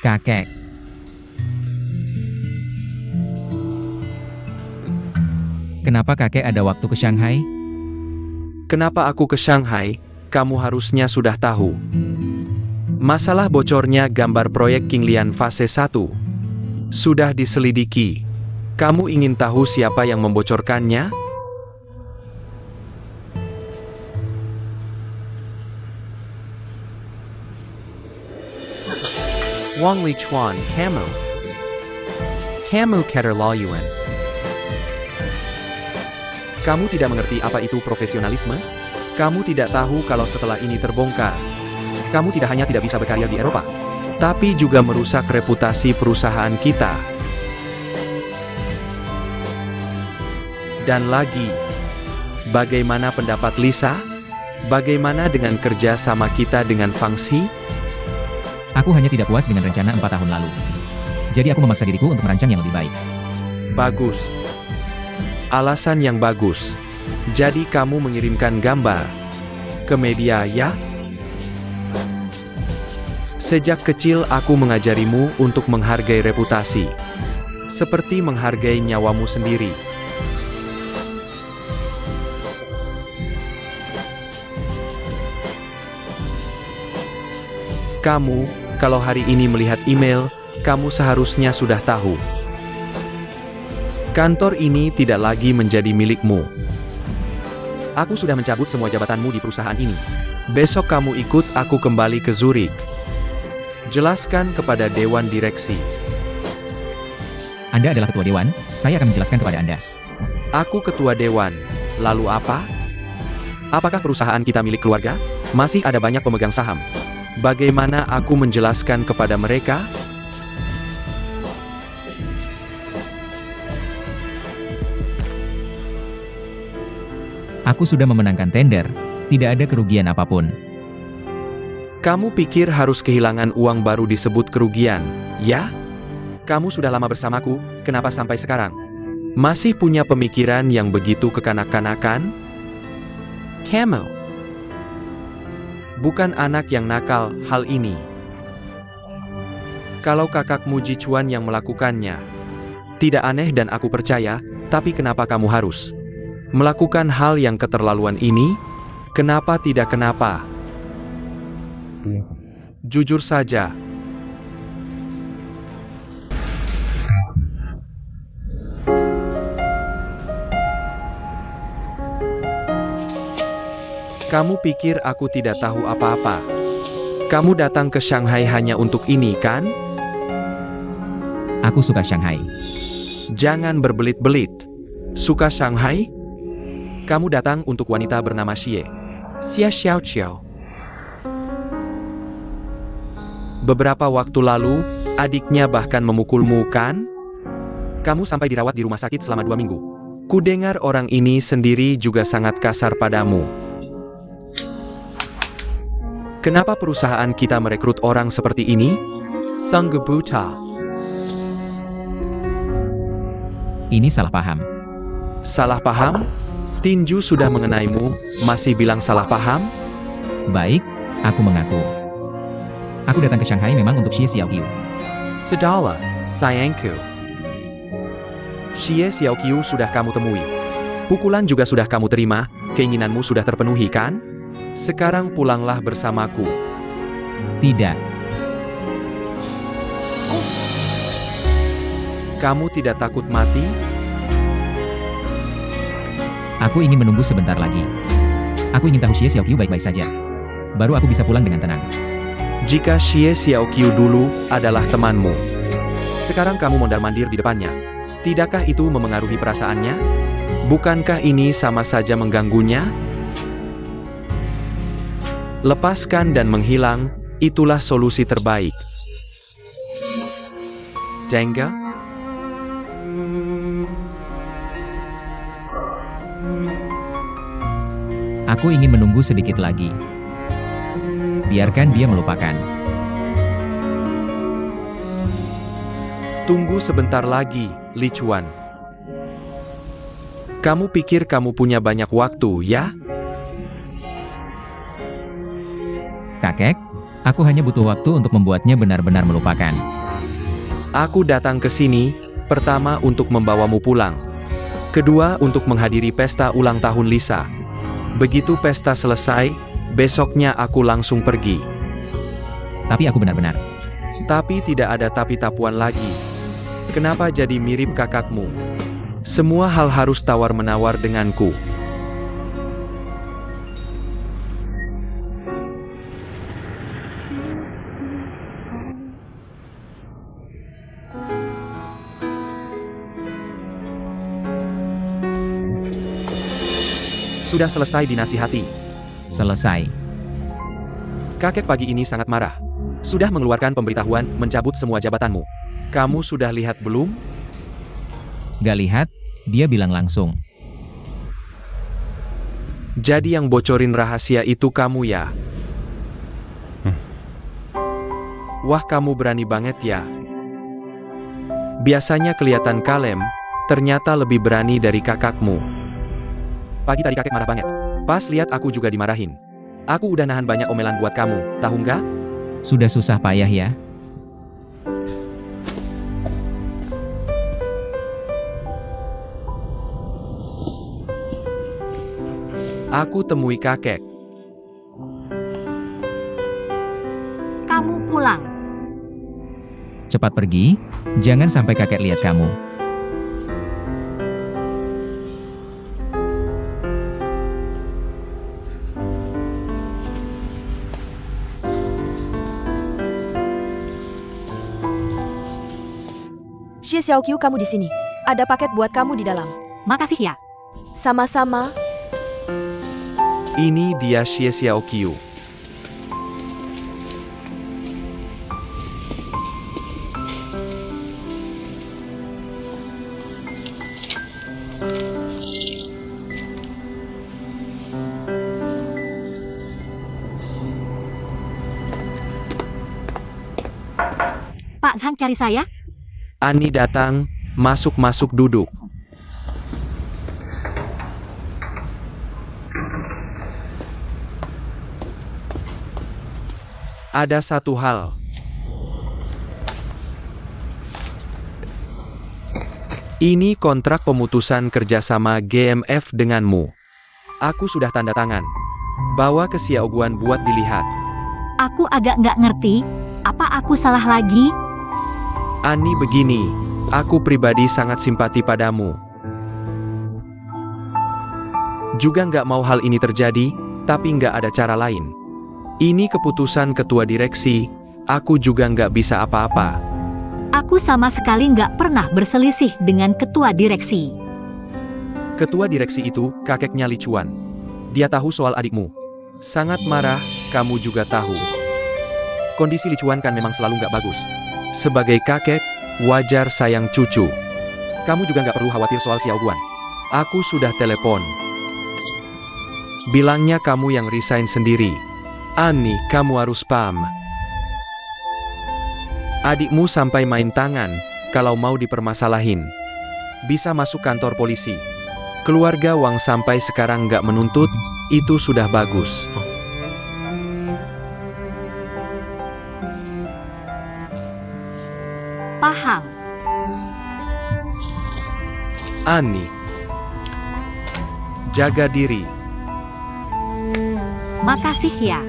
Kakek, kenapa kakek ada waktu ke Shanghai? Kenapa aku ke Shanghai? Kamu harusnya sudah tahu. Masalah bocornya gambar proyek Qinglian fase 1 sudah diselidiki. Kamu ingin tahu siapa yang membocorkannya? Wang Lichuan, kamu keterlaluan. Kamu tidak mengerti apa itu profesionalisme? Kamu tidak tahu kalau setelah ini terbongkar, kamu tidak hanya tidak bisa berkarya di Eropa, tapi juga merusak reputasi perusahaan kita. Dan lagi, bagaimana pendapat Lisa? Bagaimana dengan kerja sama kita dengan Fang Xi? Aku hanya tidak puas dengan rencana 4 tahun lalu. Jadi aku memaksa diriku untuk merancang yang lebih baik. Bagus. Alasan yang bagus. Jadi kamu mengirimkan gambar ke media ya? Sejak kecil aku mengajarimu untuk menghargai reputasi. Seperti menghargai nyawamu sendiri. Kamu, kalau hari ini melihat email, kamu seharusnya sudah tahu. Kantor ini tidak lagi menjadi milikmu. Aku sudah mencabut semua jabatanmu di perusahaan ini. Besok kamu ikut aku kembali ke Zurich. Jelaskan kepada Dewan Direksi. Anda adalah ketua dewan, saya akan menjelaskan kepada Anda. Aku ketua dewan. Lalu apa? Apakah perusahaan kita milik keluarga? Masih ada banyak pemegang saham. Bagaimana aku menjelaskan kepada mereka? Aku sudah memenangkan tender, tidak ada kerugian apapun. Kamu pikir harus kehilangan uang baru disebut kerugian, ya? Kamu sudah lama bersamaku, kenapa sampai sekarang masih punya pemikiran yang begitu kekanak-kanakan? Kamu bukan anak yang nakal hal ini. Kalau kakakmu Jichuan yang melakukannya, tidak aneh dan aku percaya, tapi kenapa kamu harus melakukan hal yang keterlaluan ini? Kenapa tidak kenapa? Jujur saja. Kamu pikir aku tidak tahu apa-apa? Kamu datang ke Shanghai hanya untuk ini, kan? Aku suka Shanghai. Jangan berbelit-belit. Suka Shanghai? Kamu datang untuk wanita bernama Xie Xiaoqiao. Beberapa waktu lalu, adiknya bahkan memukulmu, kan? Kamu sampai dirawat di rumah sakit selama 2 minggu. Kudengar orang ini sendiri juga sangat kasar padamu. Kenapa perusahaan kita merekrut orang seperti ini? Sangge buta. Ini salah paham. Salah paham? Tinju sudah mengenaimu, masih bilang salah paham? Baik, aku mengaku. Aku datang ke Shanghai memang untuk Xie Xiaoqiu. Sudahlah, sayangku. Xie Xiaoqiu sudah kamu temui. Pukulan juga sudah kamu terima, keinginanmu sudah terpenuhi, kan? Sekarang pulanglah bersamaku. Tidak. Kamu tidak takut mati? Aku ingin menunggu sebentar lagi. Aku ingin tahu Xie Xiaoqiu baik-baik saja. Baru aku bisa pulang dengan tenang. Jika Xie Xiaoqiu dulu adalah temanmu, sekarang kamu mondar-mandir di depannya. Tidakkah itu memengaruhi perasaannya? Bukankah ini sama saja mengganggunya? Lepaskan dan menghilang, itulah solusi terbaik. Jengga? Aku ingin menunggu sedikit lagi. Biarkan dia melupakan. Tunggu sebentar lagi, Lichuan. Kamu pikir kamu punya banyak waktu, ya? Kakek, Aku hanya butuh waktu untuk membuatnya benar-benar melupakan. Aku datang ke sini, pertama untuk membawamu pulang. Kedua untuk menghadiri pesta ulang tahun Lisa. Begitu pesta selesai, besoknya aku langsung pergi. Tapi aku benar-benar. Tapi tidak ada tapi-tapuan lagi. Kenapa jadi mirip kakakmu? Semua hal harus tawar-menawar denganku. Sudah selesai dinasihati. Selesai. Kakek pagi ini sangat marah. Sudah mengeluarkan pemberitahuan mencabut semua jabatanmu. Kamu sudah lihat belum? Gak lihat, dia bilang langsung. Jadi yang bocorin rahasia itu kamu ya? Wah, kamu berani banget ya. Biasanya kelihatan kalem, ternyata lebih berani dari kakakmu. Pagi tadi kakek marah banget. Pas lihat aku juga dimarahin. Aku udah nahan banyak omelan buat kamu, tahu nggak? Sudah susah payah ya. Aku temui kakek. Kamu pulang. Cepat pergi, jangan sampai kakek lihat kamu. Xie Xiaoqiu, kamu di sini. Ada paket buat kamu di dalam. Makasih ya. Sama-sama. Ini dia Xie Xiaoqiu. Pak Zhang cari saya? Ani datang, masuk-masuk duduk. Ada satu hal. Ini kontrak pemutusan kerjasama GMF denganmu. Aku sudah tanda tangan. Bawa ke Xiaoguan buat dilihat. Aku agak nggak ngerti. Apa aku salah lagi? Ani begini, aku pribadi sangat simpati padamu. Juga nggak mau hal ini terjadi, tapi nggak ada cara lain. Ini keputusan ketua direksi, aku juga nggak bisa apa-apa. Aku sama sekali nggak pernah berselisih dengan ketua direksi. Ketua direksi itu, kakeknya Li Chuan. Dia tahu soal adikmu. Sangat marah, kamu juga tahu. Kondisi Li Chuan kan memang selalu nggak bagus. Sebagai kakek, wajar sayang cucu. Kamu juga nggak perlu khawatir soal Xiaoguan. Aku sudah telepon. Bilangnya kamu yang resign sendiri. Ani, kamu harus paham. Adikmu sampai main tangan, kalau mau dipermasalahin. Bisa masuk kantor polisi. Keluarga Wang sampai sekarang nggak menuntut, itu sudah bagus. Paham. Ani, jaga diri. Makasih ya.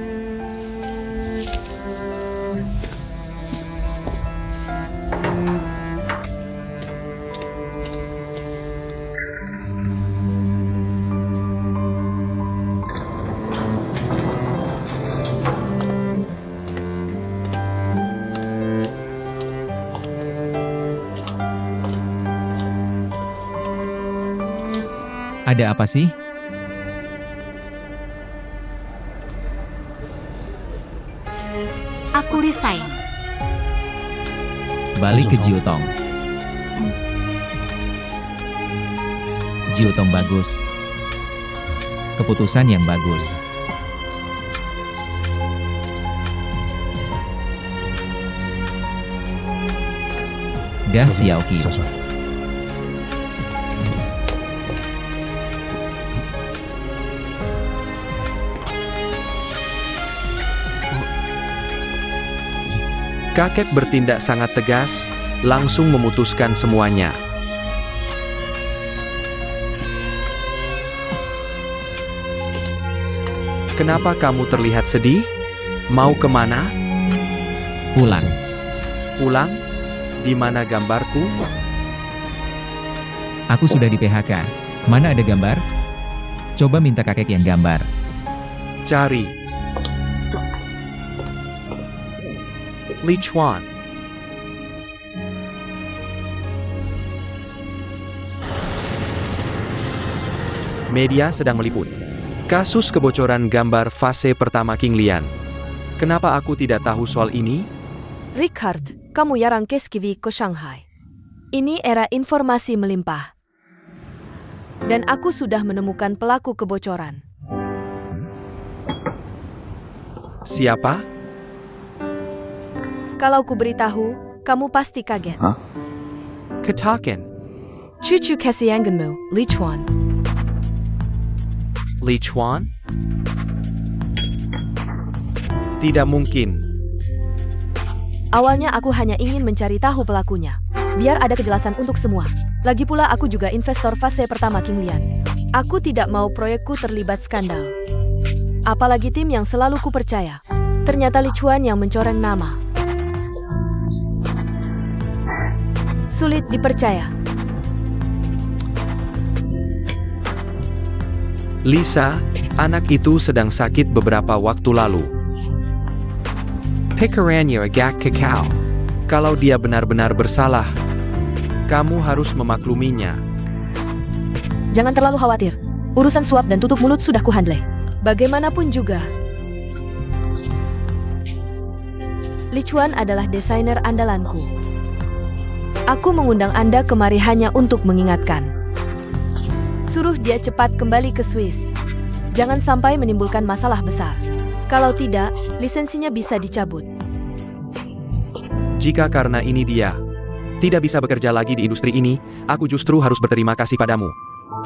Ada apa sih? Aku resign. Balik ke Jiutong. Jiutong bagus. Keputusan yang bagus. Dah Xiaoqiu. Kakek bertindak sangat tegas, langsung memutuskan semuanya. Kenapa kamu terlihat sedih? Mau kemana? Pulang. Pulang? Di mana gambarku? Aku sudah di PHK. Mana ada gambar? Coba minta kakek yang gambar. Cari. Li Chuan. Media sedang meliput. Kasus kebocoran gambar fase pertama King Lian. Kenapa aku tidak tahu soal ini? Richard, kamu yarang keskivi ke Shanghai. Ini era informasi melimpah. Dan aku sudah menemukan pelaku kebocoran. Siapa? Kalau ku beritahu, kamu pasti kaget. Ketaken. Cucu kasianganmu, Li Chuan. Li Chuan? Tidak mungkin. Awalnya aku hanya ingin mencari tahu pelakunya. Biar ada kejelasan untuk semua. Lagi pula aku juga investor fase pertama King Lian. Aku tidak mau proyekku terlibat skandal. Apalagi tim yang selalu ku percaya. Ternyata Li Chuan yang mencoreng nama. Sulit dipercaya. Lisa, anak itu sedang sakit beberapa waktu lalu. Pikirannya agak kekal. Kalau dia benar-benar bersalah, kamu harus memakluminya. Jangan terlalu khawatir. Urusan suap dan tutup mulut sudah kuhandle. Bagaimanapun juga, Li Chuan adalah desainer andalanku. Aku mengundang Anda kemari hanya untuk mengingatkan. Suruh dia cepat kembali ke Swiss. Jangan sampai menimbulkan masalah besar. Kalau tidak, lisensinya bisa dicabut. Jika karena ini dia tidak bisa bekerja lagi di industri ini, aku justru harus berterima kasih padamu.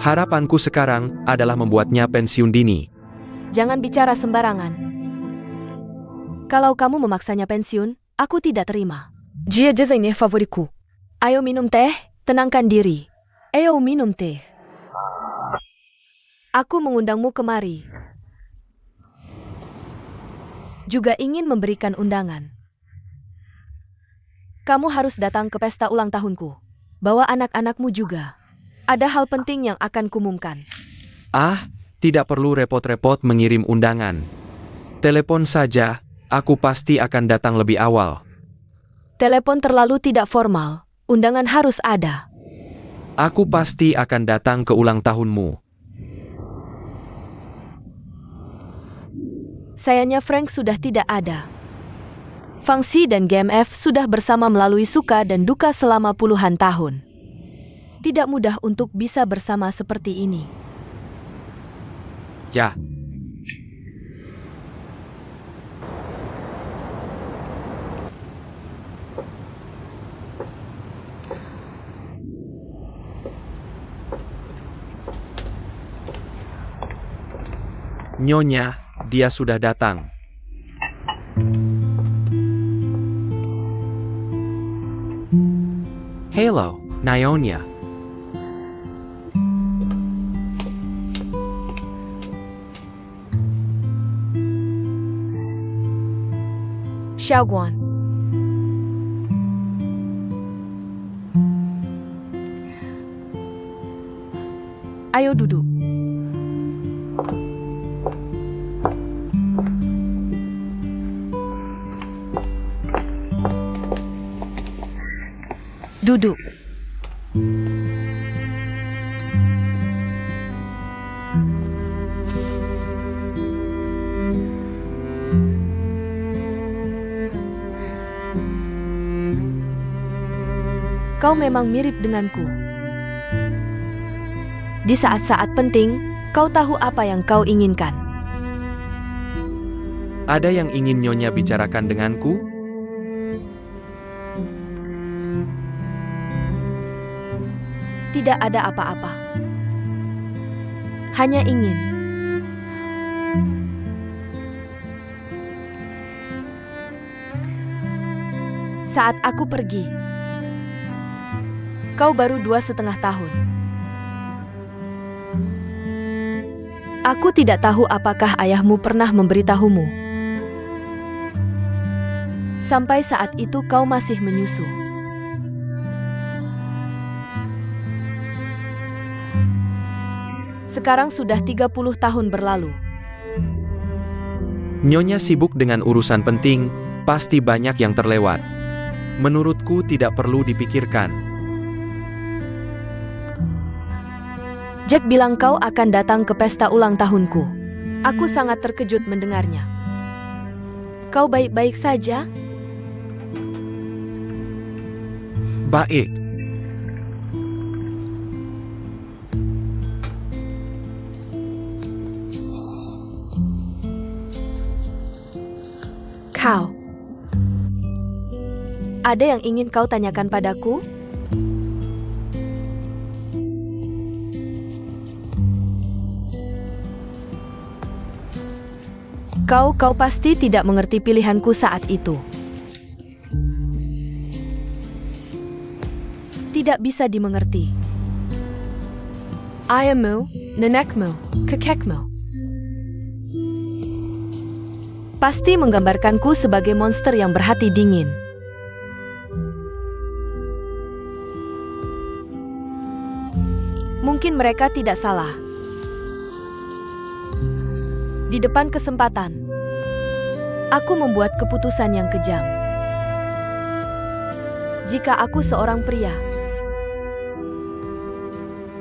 Harapanku sekarang adalah membuatnya pensiun dini. Jangan bicara sembarangan. Kalau kamu memaksanya pensiun, aku tidak terima. Dia desainer favoritku. Ayo minum teh, tenangkan diri. Ayo minum teh. Aku mengundangmu kemari. Juga ingin memberikan undangan. Kamu harus datang ke pesta ulang tahunku. Bawa anak-anakmu juga. Ada hal penting yang akan kumumkan. Ah, tidak perlu repot-repot mengirim undangan. Telepon saja, aku pasti akan datang lebih awal. Telepon terlalu tidak formal. Undangan harus ada. Aku pasti akan datang ke ulang tahunmu. Sayangnya Frank sudah tidak ada. Fangxi dan GMF sudah bersama melalui suka dan duka selama puluhan tahun. Tidak mudah untuk bisa bersama seperti ini. Ya. Nyonya, dia sudah datang. Hello, Nyonya. Xiaoguan. Ayo duduk. Duduk. Kau memang mirip denganku. Di saat-saat penting, kau tahu apa yang kau inginkan. Ada yang ingin Nyonya bicarakan denganku? Tidak ada apa-apa. Hanya ingin. Saat aku pergi, kau baru 2,5 tahun. Aku tidak tahu apakah ayahmu pernah memberitahumu. Sampai saat itu kau masih menyusu. Sekarang sudah 30 tahun berlalu. Nyonya sibuk dengan urusan penting, pasti banyak yang terlewat. Menurutku tidak perlu dipikirkan. Jack bilang kau akan datang ke pesta ulang tahunku. Aku sangat terkejut mendengarnya. Kau baik-baik saja? Baik. Kau. Ada yang ingin kau tanyakan padaku? Kau pasti tidak mengerti pilihanku saat itu. Tidak bisa dimengerti. Ayahmu, nenekmu, kakekmu pasti menggambarkanku sebagai monster yang berhati dingin. Mungkin mereka tidak salah. Di depan kesempatan, aku membuat keputusan yang kejam. Jika aku seorang pria,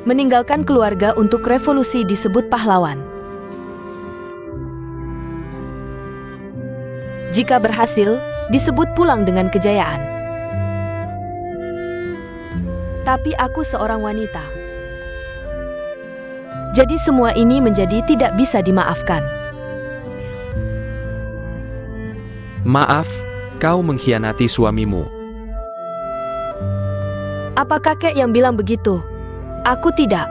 meninggalkan keluarga untuk revolusi disebut pahlawan. Jika berhasil, disebut pulang dengan kejayaan. Tapi aku seorang wanita. Jadi semua ini menjadi tidak bisa dimaafkan. Maaf, kau mengkhianati suamimu. Apa kakek yang bilang begitu? Aku tidak.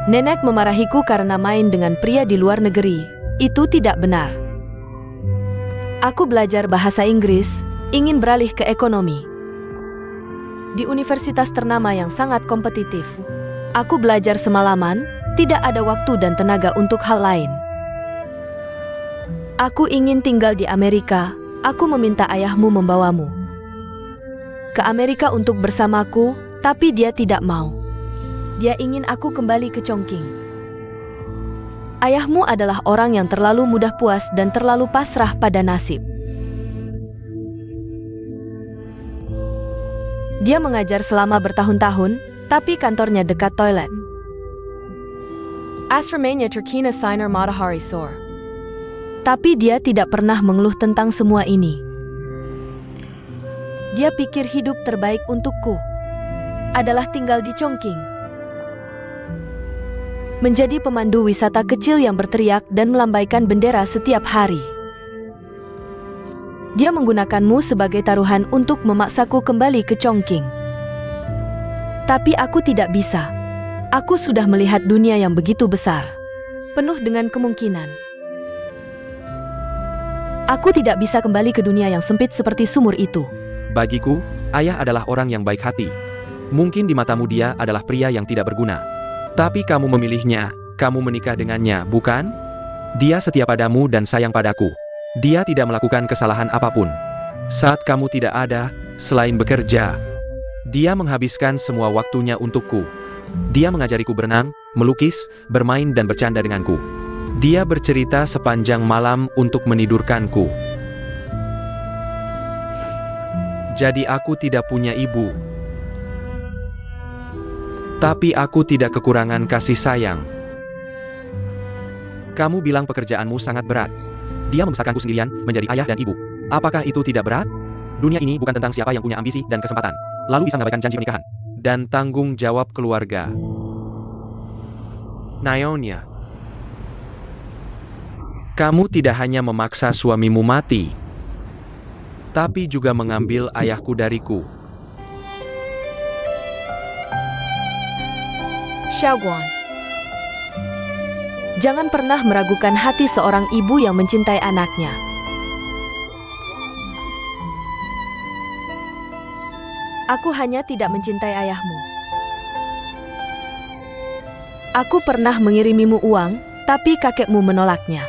Nenek memarahiku karena main dengan pria di luar negeri. Itu tidak benar. Aku belajar bahasa Inggris, ingin beralih ke ekonomi. Di universitas ternama yang sangat kompetitif. Aku belajar semalaman, tidak ada waktu dan tenaga untuk hal lain. Aku ingin tinggal di Amerika, aku meminta ayahmu membawamu ke Amerika untuk bersamaku, tapi dia tidak mau. Dia ingin aku kembali ke Chongqing. Ayahmu adalah orang yang terlalu mudah puas dan terlalu pasrah pada nasib. Dia mengajar selama bertahun-tahun, tapi kantornya dekat toilet. Asramenya Turkina Siner Matahari Sor. Tapi dia tidak pernah mengeluh tentang semua ini. Dia pikir hidup terbaik untukku adalah tinggal di Chongqing. Menjadi pemandu wisata kecil yang berteriak dan melambaikan bendera setiap hari. Dia menggunakanmu sebagai taruhan untuk memaksaku kembali ke Chongqing. Tapi aku tidak bisa. Aku sudah melihat dunia yang begitu besar, penuh dengan kemungkinan. Aku tidak bisa kembali ke dunia yang sempit seperti sumur itu. Bagiku, ayah adalah orang yang baik hati. Mungkin di matamu dia adalah pria yang tidak berguna. Tapi kamu memilihnya, kamu menikah dengannya, bukan? Dia setia padamu dan sayang padaku. Dia tidak melakukan kesalahan apapun. Saat kamu tidak ada, selain bekerja, dia menghabiskan semua waktunya untukku. Dia mengajariku berenang, melukis, bermain dan bercanda denganku. Dia bercerita sepanjang malam untuk menidurkanku. Jadi aku tidak punya ibu. Tapi aku tidak kekurangan kasih sayang. Kamu bilang pekerjaanmu sangat berat. Dia membesarkanku sendirian, menjadi ayah dan ibu. Apakah itu tidak berat? Dunia ini bukan tentang siapa yang punya ambisi dan kesempatan, lalu bisa mengabaikan janji pernikahan dan tanggung jawab keluarga. Nyonya, kamu tidak hanya memaksa suamimu mati, tapi juga mengambil ayahku dariku. Xiaoguan, jangan pernah meragukan hati seorang ibu yang mencintai anaknya. Aku hanya tidak mencintai ayahmu. Aku pernah mengirimimu uang, tapi kakekmu menolaknya.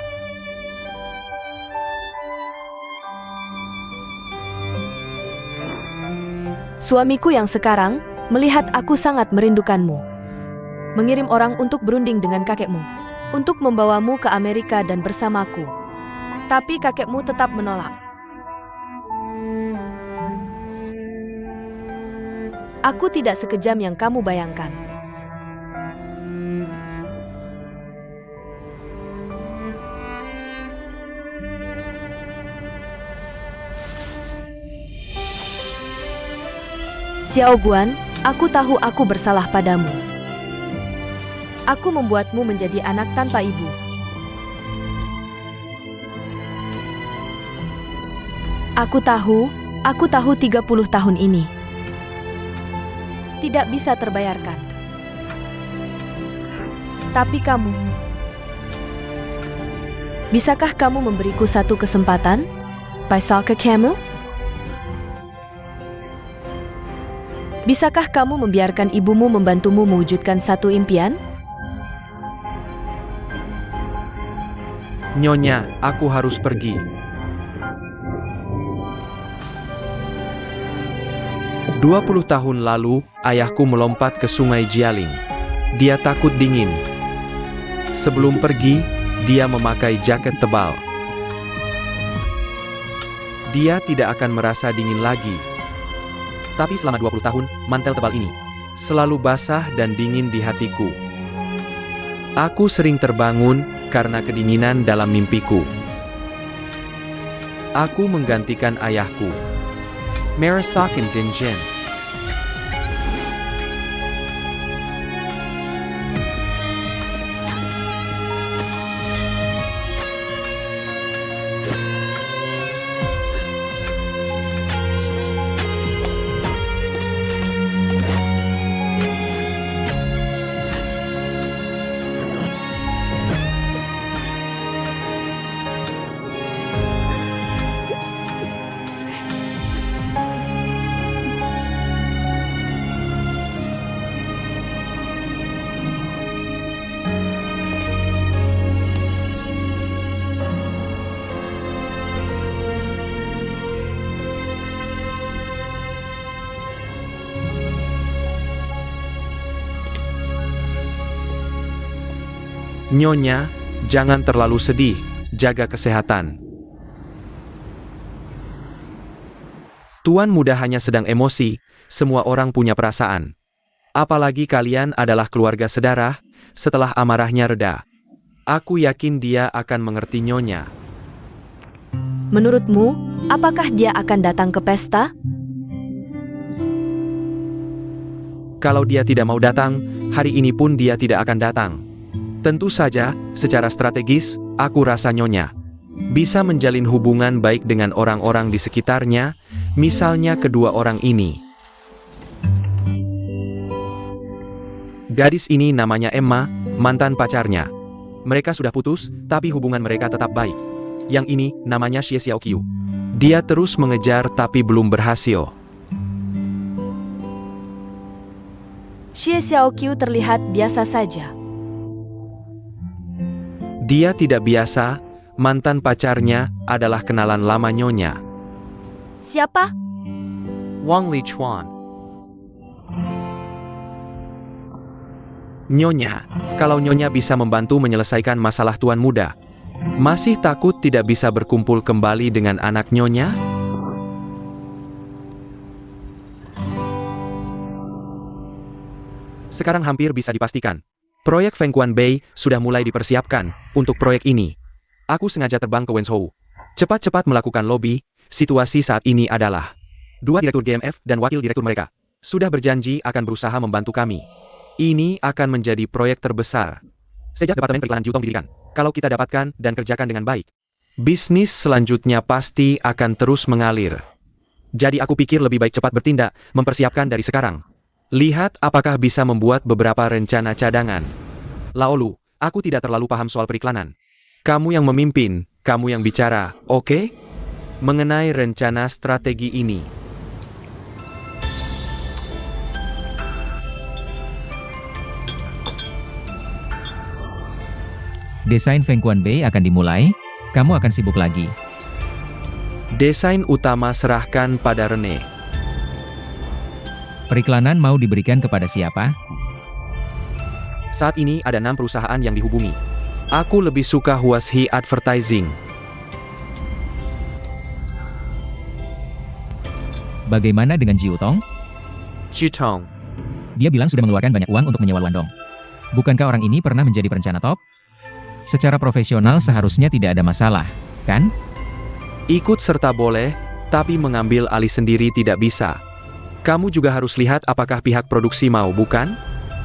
Suamiku yang sekarang melihat aku sangat merindukanmu. Mengirim orang untuk berunding dengan kakekmu, untuk membawamu ke Amerika dan bersamaku. Tapi kakekmu tetap menolak. Aku tidak sekejam yang kamu bayangkan. Xiao Guan, aku tahu aku bersalah padamu. Aku membuatmu menjadi anak tanpa ibu. Aku tahu 30 tahun ini tidak bisa terbayarkan. Tapi kamu, bisakah kamu memberiku satu kesempatan? Bisakah kamu? Bisakah kamu membiarkan ibumu membantumu mewujudkan satu impian? Nyonya, aku harus pergi. Dua 20 tahun lalu, ayahku melompat ke sungai Jialing. Dia takut dingin. Sebelum pergi, dia memakai jaket tebal. Dia tidak akan merasa dingin lagi. Tapi selama 20 tahun, mantel tebal ini selalu basah dan dingin di hatiku. Aku sering terbangun karena kedinginan dalam mimpiku. Aku menggantikan ayahku. Marasakan Dinjen. Nyonya, jangan terlalu sedih, jaga kesehatan. Tuan muda hanya sedang emosi, semua orang punya perasaan. Apalagi kalian adalah keluarga sedarah, setelah amarahnya reda. Aku yakin dia akan mengerti Nyonya. Menurutmu, apakah dia akan datang ke pesta? Kalau dia tidak mau datang, hari ini pun dia tidak akan datang. Tentu saja, secara strategis, aku rasa Nyonya bisa menjalin hubungan baik dengan orang-orang di sekitarnya, misalnya kedua orang ini. Gadis ini namanya Emma, mantan pacarnya. Mereka sudah putus, tapi hubungan mereka tetap baik. Yang ini, namanya Xie Xiaoqiu. Dia terus mengejar tapi belum berhasil. Xie Xiaoqiu terlihat biasa saja. Dia tidak biasa, mantan pacarnya adalah kenalan lama Nyonya. Siapa? Wang Lichuan. Nyonya, kalau Nyonya bisa membantu menyelesaikan masalah Tuan Muda, masih takut tidak bisa berkumpul kembali dengan anak Nyonya? Sekarang hampir bisa dipastikan. Proyek Fengquan Bay sudah mulai dipersiapkan untuk proyek ini. Aku sengaja terbang ke Wenzhou. Cepat-cepat melakukan lobby. Situasi saat ini adalah dua direktur GMF dan wakil direktur mereka sudah berjanji akan berusaha membantu kami. Ini akan menjadi proyek terbesar sejak Departemen Periklanan Jutong didirikan. Kalau kita dapatkan dan kerjakan dengan baik, bisnis selanjutnya pasti akan terus mengalir. Jadi aku pikir lebih baik cepat bertindak, mempersiapkan dari sekarang. Lihat apakah bisa membuat beberapa rencana cadangan. Laolu, aku tidak terlalu paham soal periklanan. Kamu yang memimpin, kamu yang bicara, oke? Mengenai rencana strategi ini. Desain Fengquan Bei akan dimulai, kamu akan sibuk lagi. Desain utama serahkan pada Rene. Periklanan mau diberikan kepada siapa? Saat ini ada 6 perusahaan yang dihubungi. Aku lebih suka Huashi Advertising. Bagaimana dengan Jiu Tong? Chitong. Dia bilang sudah mengeluarkan banyak uang untuk menyewa Luandong. Bukankah orang ini pernah menjadi perencana top? Secara profesional seharusnya tidak ada masalah, kan? Ikut serta boleh, tapi mengambil alih sendiri tidak bisa. Kamu juga harus lihat apakah pihak produksi mau, bukan?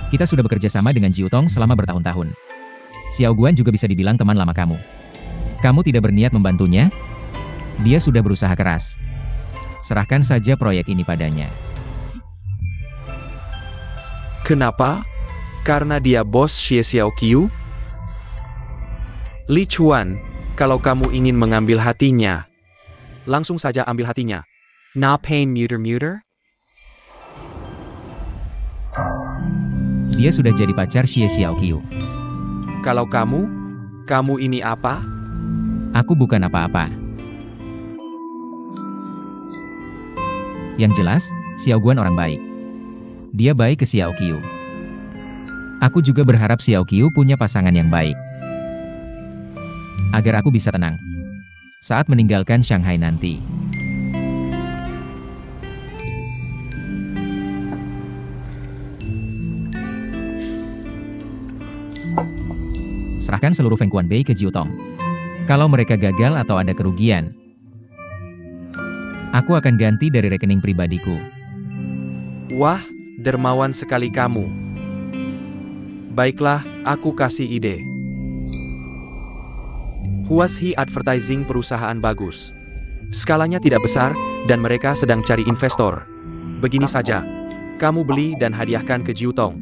Kita sudah bekerja sama dengan Jiu Tong selama bertahun-tahun. Xiao Guan juga bisa dibilang teman lama kamu. Kamu tidak berniat membantunya? Dia sudah berusaha keras. Serahkan saja proyek ini padanya. Kenapa? Karena dia bos Xie Xiaoqiu? Li Chuan, kalau kamu ingin mengambil hatinya, langsung saja ambil hatinya. Na pain muter-muter? Dia sudah jadi pacar Xie Xiaoqiu. Kalau kamu ini apa? Aku bukan apa-apa. Yang jelas, Xiao Guan orang baik. Dia baik ke Xiaoqiu. Aku juga berharap Xiaoqiu punya pasangan yang baik. Agar aku bisa tenang saat meninggalkan Shanghai nanti. Serahkan seluruh Fengquan Bei ke Jiu Tong. Kalau mereka gagal atau ada kerugian, aku akan ganti dari rekening pribadiku. Wah, dermawan sekali kamu. Baiklah, aku kasih ide. Huashi Advertising perusahaan bagus. Skalanya tidak besar, dan mereka sedang cari investor. Begini saja, kamu beli dan hadiahkan ke Jiu Tong.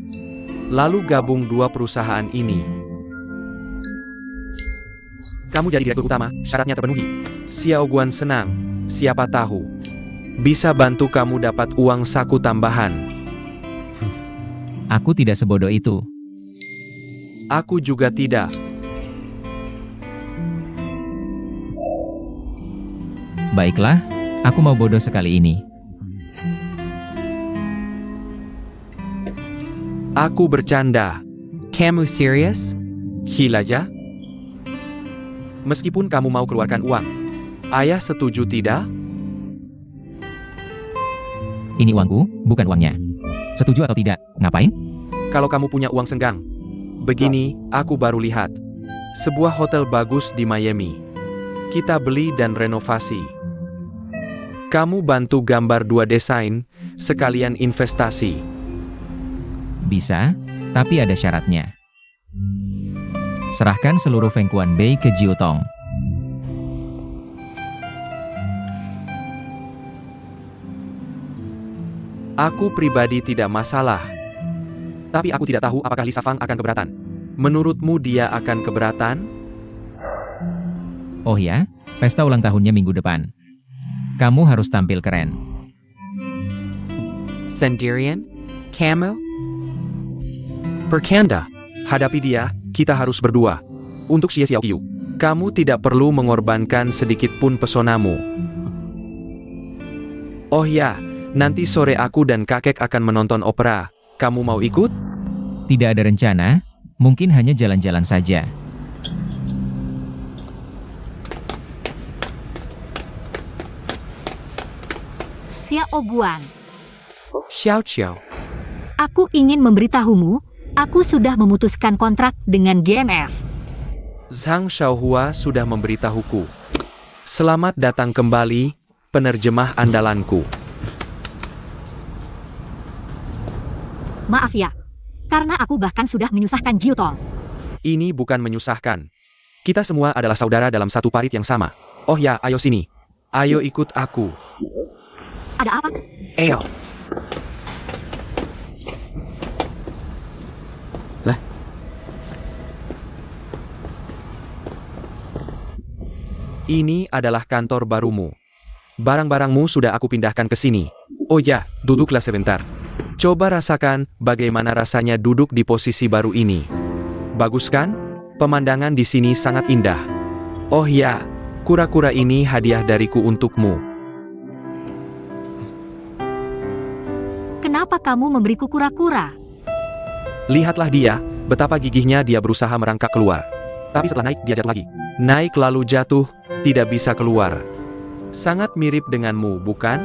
Lalu gabung 2 perusahaan ini. Kamu jadi direktur utama, syaratnya terpenuhi. Xiao Guan senang, siapa tahu bisa bantu kamu dapat uang saku tambahan. Aku tidak sebodoh itu. Aku juga tidak. Baiklah, aku mau bodoh sekali ini. Aku bercanda. Kamu serius? Hilaja? Meskipun kamu mau keluarkan uang, ayah setuju tidak? Ini uangku, bukan uangnya. Setuju atau tidak? Ngapain? Kalau kamu punya uang senggang. Begini, aku baru lihat. Sebuah hotel bagus di Miami. Kita beli dan renovasi. Kamu bantu gambar 2 desain, sekalian investasi. Bisa, tapi ada syaratnya. Serahkan seluruh Fengquan Bei ke Jiu Tong. Aku pribadi tidak masalah. Tapi aku tidak tahu apakah Lisa Fang akan keberatan. Menurutmu dia akan keberatan? Oh ya, pesta ulang tahunnya minggu depan. Kamu harus tampil keren. Sendirian? Kamu? Perkanda, hadapi dia, kita harus berdua. Untuk Xie Xiaoqiu, kamu tidak perlu mengorbankan sedikit pun pesonamu. Oh ya, nanti sore aku dan kakek akan menonton opera. Kamu mau ikut? Tidak ada rencana, mungkin hanya jalan-jalan saja. Xiao Guan, Xiao Xiao. aku ingin memberitahumu, aku sudah memutuskan kontrak dengan GMF. Zhang Xiaohua sudah memberitahuku. Selamat datang kembali, penerjemah andalanku. Maaf ya, karena aku bahkan sudah menyusahkan Jiu Tong. Ini bukan menyusahkan. Kita semua adalah saudara dalam satu parit yang sama. Oh ya, ayo sini. Ayo ikut aku. Ada apa? Ayo. Lah. Ini adalah kantor barumu. Barang-barangmu sudah aku pindahkan ke sini. Oh ya, duduklah sebentar. Coba rasakan bagaimana rasanya duduk di posisi baru ini. Bagus kan? Pemandangan di sini sangat indah. Oh ya, kura-kura ini hadiah dariku untukmu. Kenapa kamu memberiku kura-kura? Lihatlah dia, betapa gigihnya dia berusaha merangkak keluar. Tapi setelah naik, dia jatuh lagi. Naik lalu jatuh, tidak bisa keluar. Sangat mirip denganmu, bukan?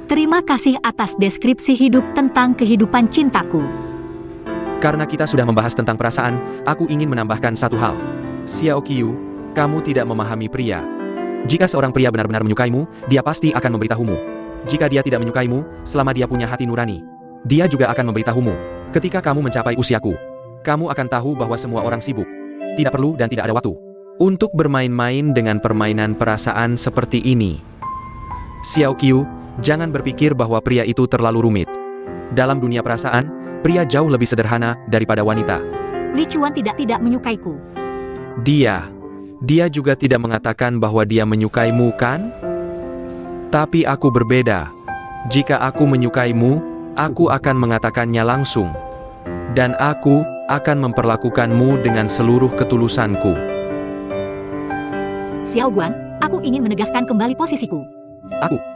Terima kasih atas deskripsi hidup tentang kehidupan cintaku. Karena kita sudah membahas tentang perasaan, aku ingin menambahkan satu hal. Xiao Qiu, kamu tidak memahami pria. Jika seorang pria benar-benar menyukaimu, dia pasti akan memberitahumu. Jika dia tidak menyukaimu, selama dia punya hati nurani, dia juga akan memberitahumu. Ketika kamu mencapai usiaku, kamu akan tahu bahwa semua orang sibuk. Tidak perlu dan tidak ada waktu untuk bermain-main dengan permainan perasaan seperti ini. Xiao Qiu, jangan berpikir bahwa pria itu terlalu rumit. Dalam dunia perasaan, pria jauh lebih sederhana daripada wanita. Lichuan tidak menyukaiku. Dia juga tidak mengatakan bahwa dia menyukaimu, kan? Tapi aku berbeda. Jika aku menyukaimu, aku akan mengatakannya langsung. Dan aku akan memperlakukanmu dengan seluruh ketulusanku. Xiao Guan, aku ingin menegaskan kembali posisiku.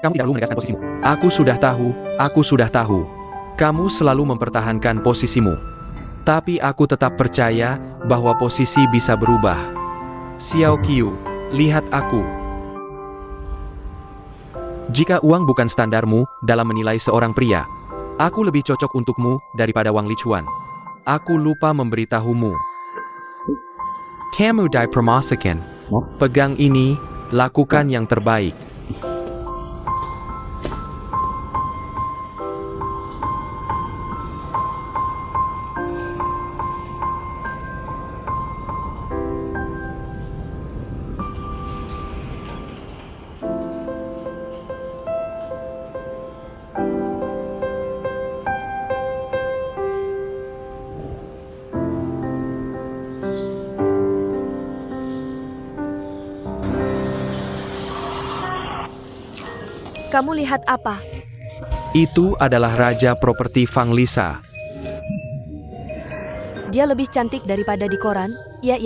Kamu tidak perlu menegaskan posisimu. Aku sudah tahu. Kamu selalu mempertahankan posisimu. Tapi aku tetap percaya bahwa posisi bisa berubah. Xiao Qiu, lihat aku. Jika uang bukan standarmu dalam menilai seorang pria, aku lebih cocok untukmu daripada Wang Lichuan. Aku lupa memberitahumu. Kamu dipromosikan. Pegang ini, lakukan yang terbaik. Kamu lihat apa? Itu adalah raja properti Fang Lisa. Dia lebih cantik daripada di koran. Ya.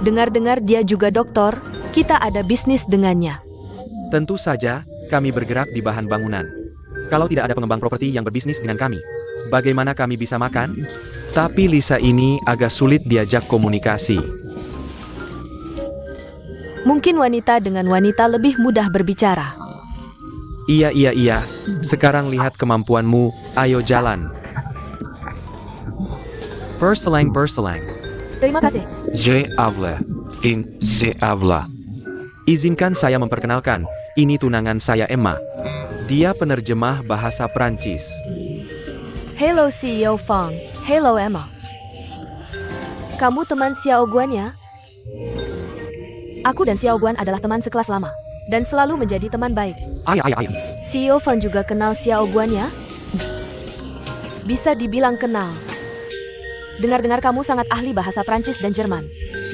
Dengar-dengar dia juga doktor. Kita ada bisnis dengannya. Tentu saja, kami bergerak di bahan bangunan. Kalau tidak ada pengembang properti yang berbisnis dengan kami, bagaimana kami bisa makan? Tapi Lisa ini agak sulit diajak komunikasi. Mungkin wanita dengan wanita lebih mudah berbicara. Iya. Sekarang lihat kemampuanmu, ayo jalan. Berselang. Terima kasih. Je avla. Izinkan saya memperkenalkan, ini tunangan saya Emma. Dia penerjemah bahasa Prancis. Hello CEO Fang. Hello Emma. Kamu teman Xiao Guan ya? Aku dan Xiao Guan adalah teman sekelas lama. Dan selalu menjadi teman baik. Ayah. CEO Fang juga kenal Xiao Guan ya? Bisa dibilang kenal. Dengar-dengar kamu sangat ahli bahasa Prancis dan Jerman.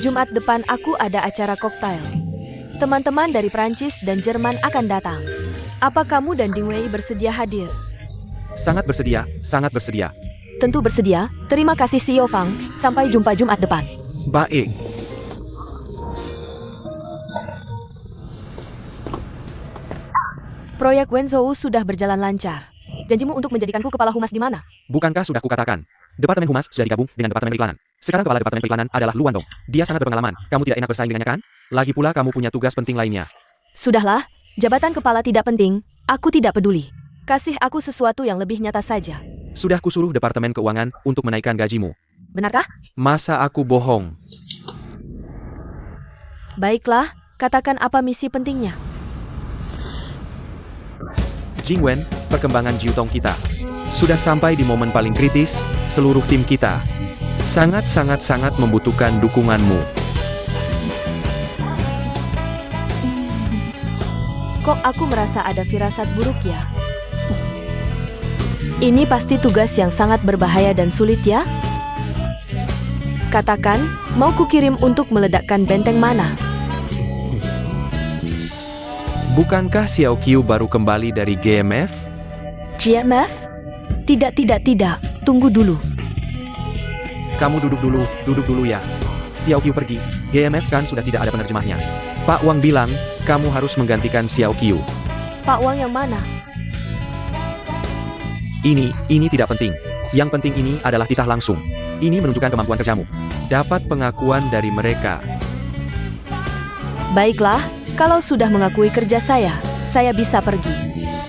Jumat depan aku ada acara koktail. Teman-teman dari Prancis dan Jerman akan datang. Apa kamu dan Ding Wei bersedia hadir? Sangat bersedia. Tentu bersedia. Terima kasih CEO Fang. Sampai jumpa Jumat depan. Baik. Proyek Wenzhou sudah berjalan lancar. Janjimu untuk menjadikanku kepala humas di mana? Bukankah sudah kukatakan? Departemen Humas sudah digabung dengan Departemen Periklanan. Sekarang kepala Departemen Periklanan adalah Luan Dong. Dia sangat berpengalaman. Kamu tidak enak bersaing dengannya kan? Lagi pula kamu punya tugas penting lainnya. Sudahlah, jabatan kepala tidak penting. Aku tidak peduli. Kasih aku sesuatu yang lebih nyata saja. Sudah kusuruh Departemen Keuangan untuk menaikkan gajimu. Benarkah? Masa aku bohong? Baiklah, katakan apa misi pentingnya. Jingwen, perkembangan Jiutong kita sudah sampai di momen paling kritis. Seluruh tim kita sangat membutuhkan dukunganmu. Kok aku merasa ada firasat buruk ya? Ini pasti tugas yang sangat berbahaya dan sulit ya? Katakan, mau kukirim untuk meledakkan benteng mana? Bukankah Xiao Qiu baru kembali dari GMF? GMF? Tidak. Tunggu dulu. Kamu duduk dulu ya. Xiao Qiu pergi, GMF kan sudah tidak ada penerjemahnya. Pak Wang bilang, kamu harus menggantikan Xiao Qiu. Pak Wang yang mana? Ini tidak penting. Yang penting ini adalah titah langsung. Ini menunjukkan kemampuan kerjamu. Dapat pengakuan dari mereka. Baiklah, kalau sudah mengakui kerja saya bisa pergi.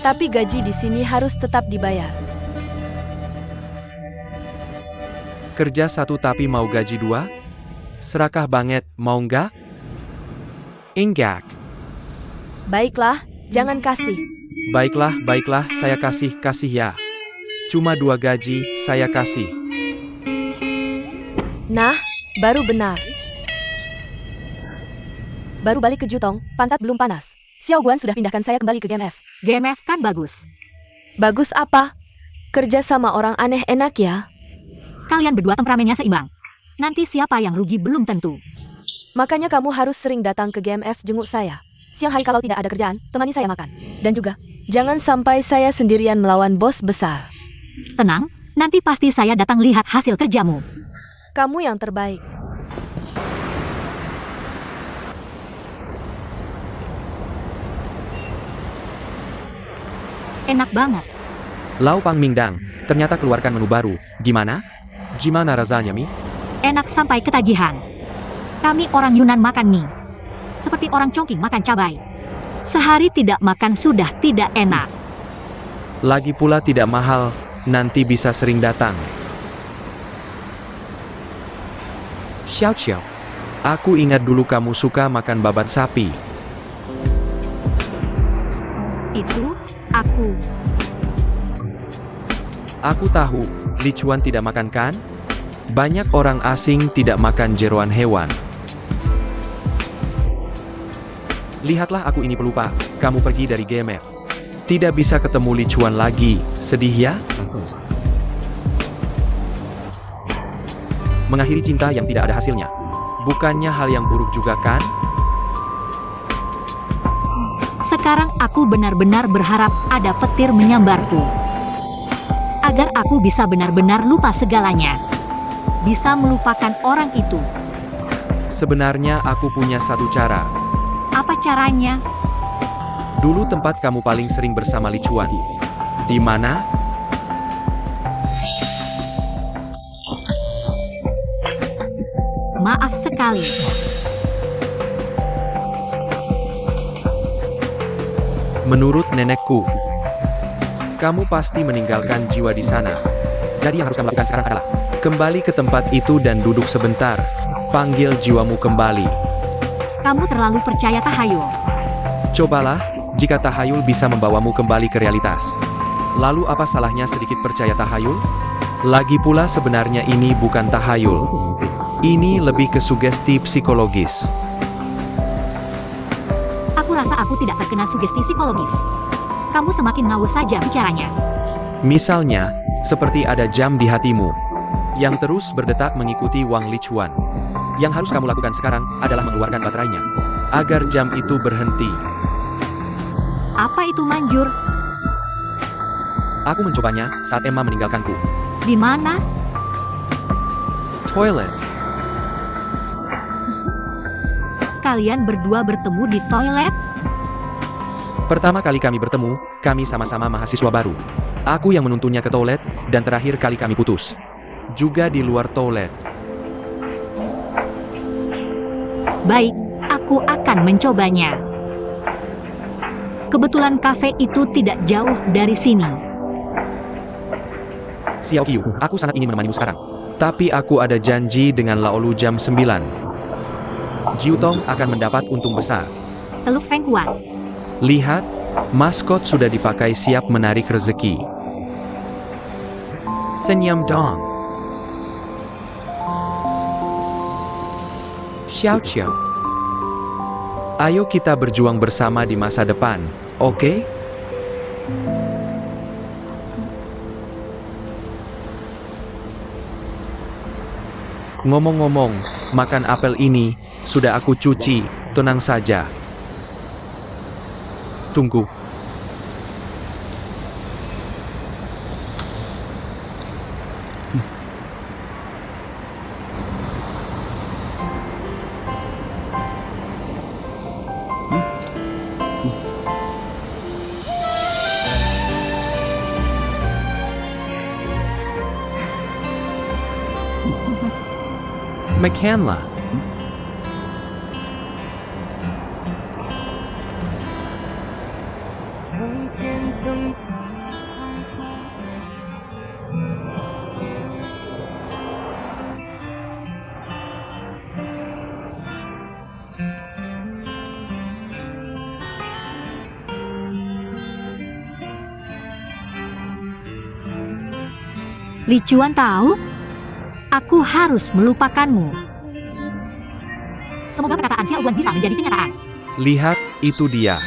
Tapi gaji di sini harus tetap dibayar. Kerja 1 tapi mau gaji 2? Serakah banget, mau nggak? Enggak. Baiklah, jangan kasih. Baiklah, saya kasih ya. Cuma 2 gaji, saya kasih. Nah, baru benar. Baru balik ke Jutong, pantat belum panas. Xiao Guan sudah pindahkan saya kembali ke GMF. GMF kan bagus. Bagus apa? Kerja sama orang aneh enak ya? Kalian berdua temperamennya seimbang. Nanti siapa yang rugi belum tentu. Makanya kamu harus sering datang ke GMF jenguk saya. Siang hari kalau tidak ada kerjaan, temani saya makan. Dan juga, jangan sampai saya sendirian melawan bos besar. Tenang, nanti pasti saya datang lihat hasil kerjamu. Kamu yang terbaik. Enak banget. Lau Pang Mingdang, ternyata keluarkan menu baru. Gimana rasanya, Mi? Enak sampai ketagihan. Kami orang Yunan makan mie. Seperti orang Chongqing makan cabai. Sehari tidak makan sudah tidak enak. Lagi pula tidak mahal, nanti bisa sering datang. Xiao, aku ingat dulu kamu suka makan babat sapi. Itu, aku. Aku tahu, Li Chuan tidak makan kan? Banyak orang asing tidak makan jeroan hewan. Lihatlah aku ini pelupa, kamu pergi dari GMF. Tidak bisa ketemu Li Chuan lagi, sedih ya? Mengakhiri cinta yang tidak ada hasilnya. Bukannya hal yang buruk juga kan? Sekarang aku benar-benar berharap ada petir menyambarku. Agar aku bisa benar-benar lupa segalanya. Bisa melupakan orang itu. Sebenarnya aku punya satu cara. Apa caranya? Dulu tempat kamu paling sering bersama Li Chuan. Di mana? Maaf sekali. Menurut nenekku, kamu pasti meninggalkan jiwa di sana. Jadi yang harus kamu lakukan sekarang adalah kembali ke tempat itu dan duduk sebentar. Panggil jiwamu kembali. Kamu terlalu percaya tahayul. Cobalah, jika tahayul bisa membawamu kembali ke realitas. Lalu apa salahnya sedikit percaya tahayul? Lagi pula sebenarnya ini bukan tahayul. Ini lebih ke sugesti psikologis. Aku rasa aku tidak terkena sugesti psikologis. Kamu semakin ngawur saja bicaranya. Misalnya, seperti ada jam di hatimu yang terus berdetak mengikuti Wang Li Chuan. Yang harus kamu lakukan sekarang adalah mengeluarkan baterainya agar jam itu berhenti. Apa itu manjur? Aku mencobanya saat Emma meninggalkanku. Di mana? Toilet. Kalian berdua bertemu di toilet? Pertama kali kami bertemu, kami sama-sama mahasiswa baru. Aku yang menuntunnya ke toilet, dan terakhir kali kami putus. Juga di luar toilet. Baik, aku akan mencobanya. Kebetulan kafe itu tidak jauh dari sini. Xiao Qiu, aku sangat ingin menemanimu sekarang. Tapi aku ada janji dengan Laolu jam 9. Jiu Tong akan mendapat untung besar. Teluk Feng kuat. Lihat, maskot sudah dipakai siap menarik rezeki. Senyum dong. Xiao. Ayo kita berjuang bersama di masa depan, oke? Ngomong-ngomong, makan apel ini sudah aku cuci, tenang saja. Tunggu. McCandla. Li Chuan tahu? Aku harus melupakanmu. Semoga perkataan Xiao Guan bisa menjadi kenyataan. Lihat, itu dia.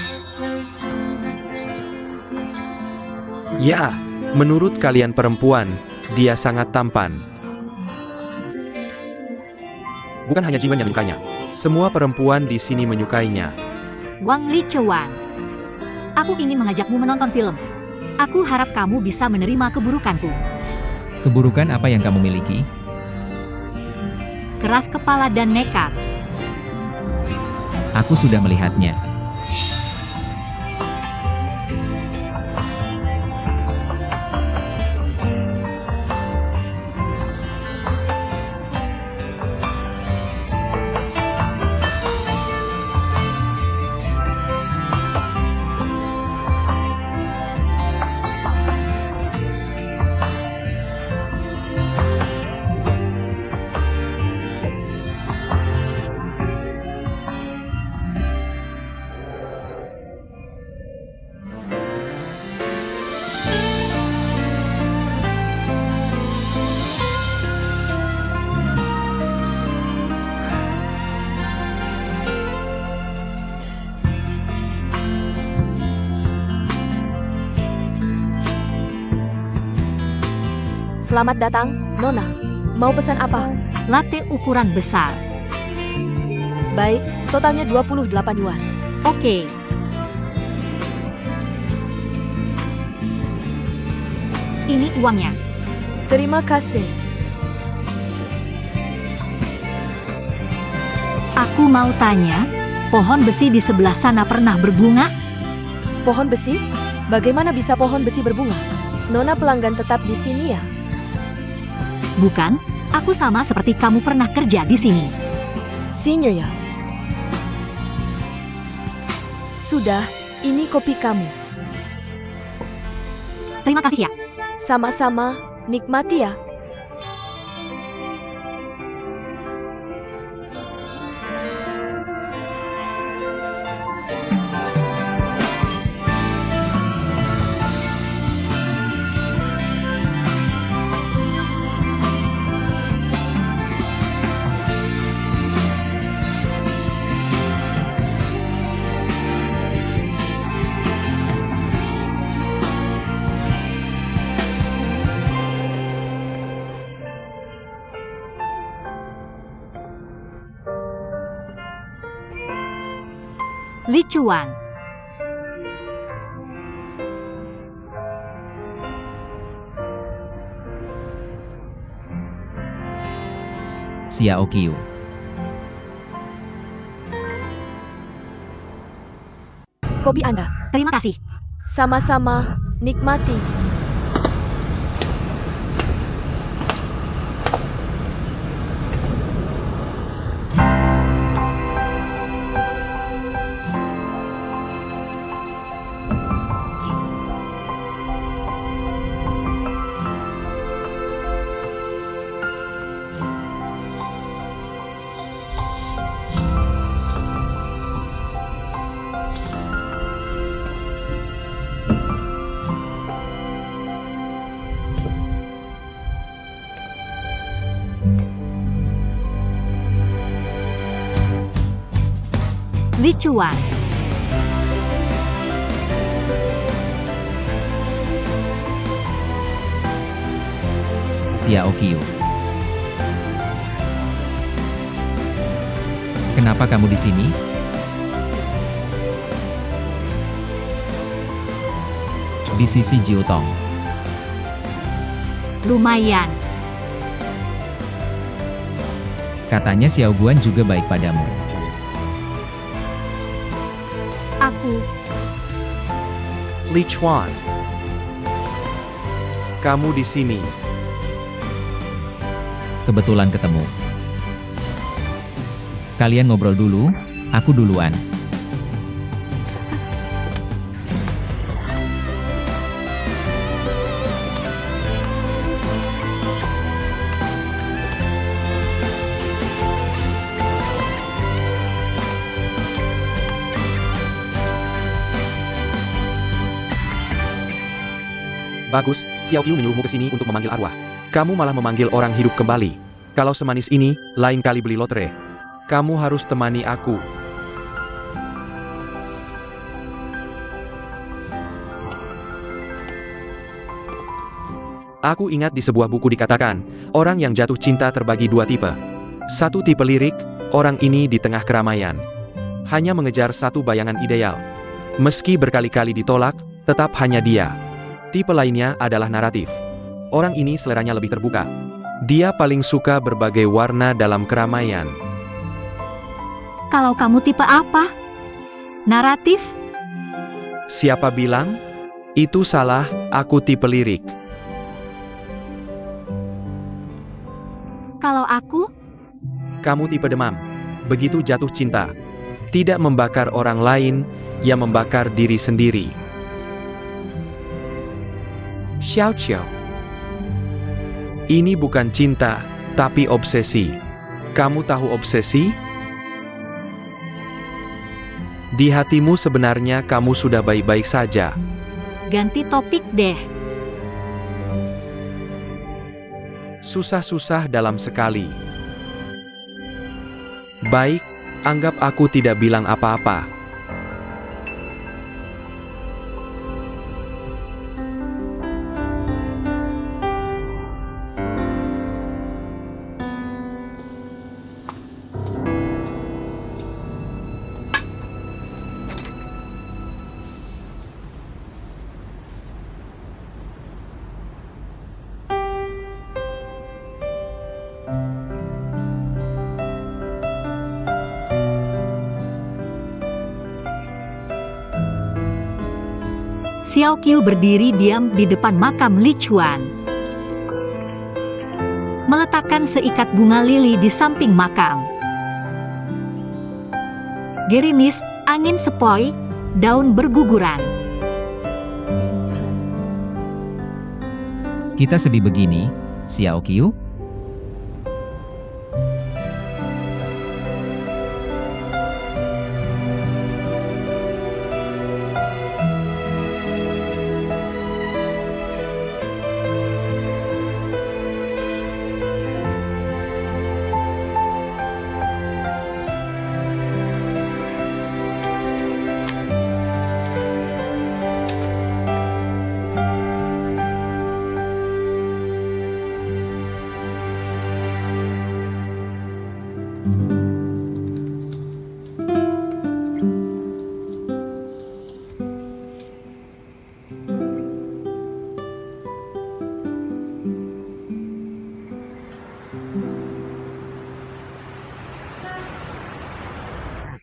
Ya, menurut kalian perempuan, dia sangat tampan. Bukan hanya Jiwen yang menyukainya. Semua perempuan di sini menyukainya. Wang Li Chuan. Aku ingin mengajakmu menonton film. Aku harap kamu bisa menerima keburukanku. Keburukan apa yang kamu miliki? Keras kepala dan nekat. Aku sudah melihatnya. Selamat datang, Nona. Mau pesan apa? Latte ukuran besar. Baik, totalnya 28 yuan. Oke. Ini uangnya. Terima kasih. Aku mau tanya, pohon besi di sebelah sana pernah berbunga? Pohon besi? Bagaimana bisa pohon besi berbunga? Nona pelanggan tetap di sini ya? Bukan, aku sama seperti kamu pernah kerja di sini. Senior ya? Sudah, ini kopi kamu. Terima kasih ya. Sama-sama, nikmati ya. Li Chuan. Xiao Qiu. Kopi Anda. Terima kasih. Sama-sama, nikmati. Li Chuan. Xiao Qiu. Kenapa kamu di sini? Di sisi Jiutong. Lumayan. Katanya Xiao Guan juga baik padamu. Aku. Li Chuan. Kamu di sini. Kebetulan ketemu. Kalian ngobrol dulu, aku duluan. Bagus, Xiao Qiu menyuruhmu ke sini untuk memanggil arwah. Kamu malah memanggil orang hidup kembali. Kalau semanis ini, lain kali beli lotre. Kamu harus temani aku. Aku ingat di sebuah buku dikatakan, orang yang jatuh cinta terbagi dua tipe. Satu tipe lirik, orang ini di tengah keramaian hanya mengejar satu bayangan ideal. Meski berkali-kali ditolak, tetap hanya dia. Tipe lainnya adalah naratif. Orang ini seleranya lebih terbuka. Dia paling suka berbagai warna dalam keramaian. Kalau kamu tipe apa? Naratif? Siapa bilang? Itu salah, aku tipe lirik. Kalau aku? Kamu tipe demam. Begitu jatuh cinta. Tidak membakar orang lain, yang membakar diri sendiri. Xiao Qiu. Ini bukan cinta, tapi obsesi. Kamu tahu obsesi? Di hatimu sebenarnya kamu sudah baik-baik saja. Ganti topik deh. Susah-susah dalam sekali. Baik, anggap aku tidak bilang apa-apa. Xiao Qiu berdiri diam di depan makam Li Chuan. Meletakkan seikat bunga lili di samping makam. Gerimis, angin sepoi, daun berguguran. Kita sedih begini, Xiao Qiu?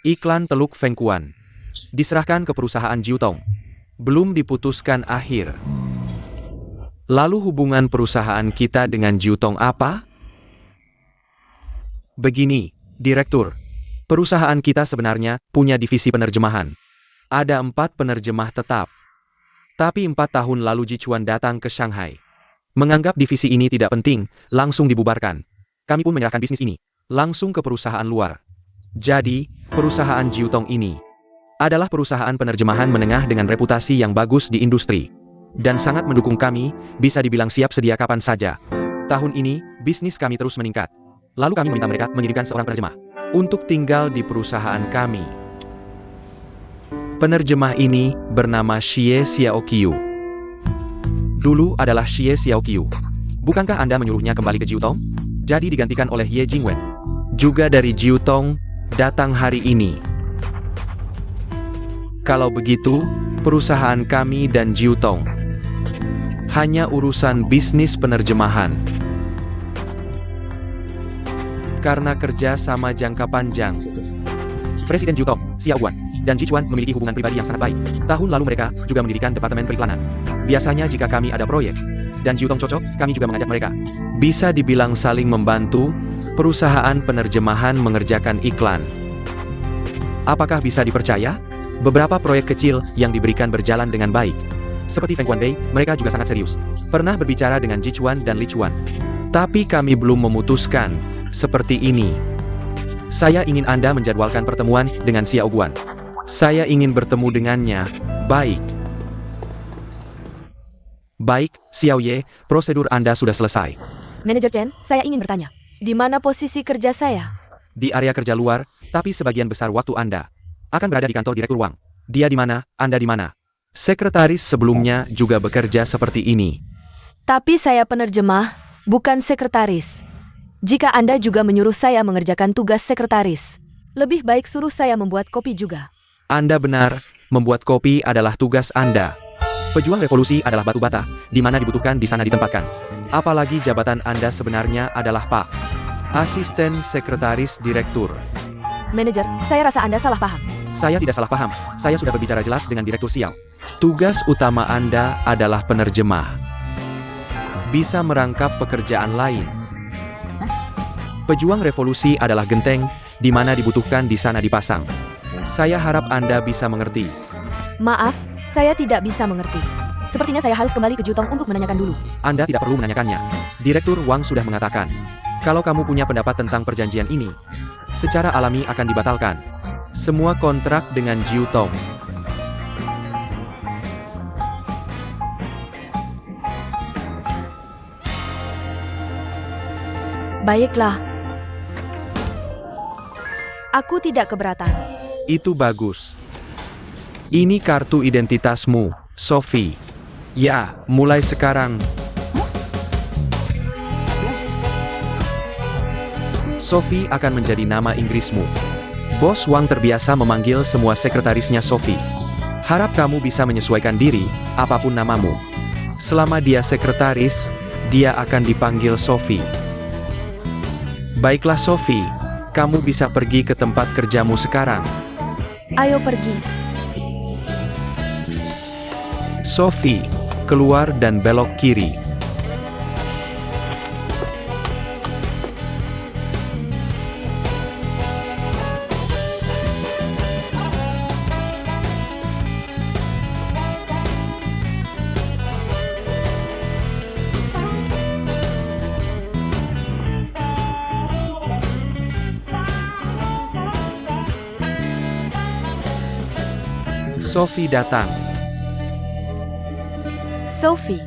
Iklan Teluk Fengkuan. Diserahkan ke perusahaan Jiutong. Belum diputuskan akhir. Lalu hubungan perusahaan kita dengan Jiutong apa? Begini, Direktur. Perusahaan kita sebenarnya punya divisi penerjemahan. Ada 4 penerjemah tetap. Tapi 4 tahun lalu Ji Chuan datang ke Shanghai. Menganggap divisi ini tidak penting, langsung dibubarkan. Kami pun menyerahkan bisnis ini langsung ke perusahaan luar. Jadi, perusahaan Jiutong ini adalah perusahaan penerjemahan menengah dengan reputasi yang bagus di industri. Dan sangat mendukung kami, bisa dibilang siap sedia kapan saja. Tahun ini, bisnis kami terus meningkat. Lalu kami meminta mereka mengirimkan seorang penerjemah untuk tinggal di perusahaan kami. Penerjemah ini bernama Xie Xiao Qiu. Dulu adalah Xie Xiao Qiu. Bukankah Anda menyuruhnya kembali ke Jiutong? Jadi digantikan oleh Ye Jingwen. Juga dari Jiutong, datang hari ini. Kalau begitu, perusahaan kami dan Jiutong hanya urusan bisnis penerjemahan. Karena kerja sama jangka panjang. Presiden Jiutong, Xiao Guan, dan Ji Chuan memiliki hubungan pribadi yang sangat baik. Tahun lalu mereka juga mendirikan departemen periklanan. Biasanya jika kami ada proyek, dan Jiutong cocok, kami juga mengajak mereka. Bisa dibilang saling membantu, perusahaan penerjemahan mengerjakan iklan. Apakah bisa dipercaya? Beberapa proyek kecil yang diberikan berjalan dengan baik. Seperti Feng Guanbei, mereka juga sangat serius. Pernah berbicara dengan Ji Chuan dan Li Chuan. Tapi kami belum memutuskan, seperti ini. Saya ingin Anda menjadwalkan pertemuan dengan Xiao Guan. Saya ingin bertemu dengannya. Baik. Baik, Xiao Ye, prosedur Anda sudah selesai. Manajer Chen, saya ingin bertanya. Di mana posisi kerja saya? Di area kerja luar, tapi sebagian besar waktu Anda akan berada di kantor Direktur Wang. Dia di mana, Anda di mana? Sekretaris sebelumnya juga bekerja seperti ini. Tapi saya penerjemah, bukan sekretaris. Jika Anda juga menyuruh saya mengerjakan tugas sekretaris, lebih baik suruh saya membuat kopi juga. Anda benar, membuat kopi adalah tugas Anda. Pejuang revolusi adalah batu bata, di mana dibutuhkan di sana ditempatkan. Apalagi jabatan Anda sebenarnya adalah Pak Asisten Sekretaris Direktur. Manajer, saya rasa Anda salah paham. Saya tidak salah paham, saya sudah berbicara jelas dengan Direktur Xiao. Tugas utama Anda adalah penerjemah. Bisa merangkap pekerjaan lain. Pejuang revolusi adalah genteng, di mana dibutuhkan di sana dipasang. Saya harap Anda bisa mengerti. Maaf, saya tidak bisa mengerti. Sepertinya saya harus kembali ke Jutong untuk menanyakan dulu. Anda tidak perlu menanyakannya. Direktur Wang sudah mengatakan, kalau kamu punya pendapat tentang perjanjian ini, secara alami akan dibatalkan. Semua kontrak dengan Jiutong. Baiklah. Aku tidak keberatan. Itu bagus. Ini kartu identitasmu, Sophie. Ya, mulai sekarang. Sophie akan menjadi nama Inggrismu. Bos Wang terbiasa memanggil semua sekretarisnya Sophie. Harap kamu bisa menyesuaikan diri, apapun namamu. Selama dia sekretaris, dia akan dipanggil Sophie. Baiklah Sophie, kamu bisa pergi ke tempat kerjamu sekarang. Ayo pergi. Sophie, keluar dan belok kiri. Sophie datang. Sophie,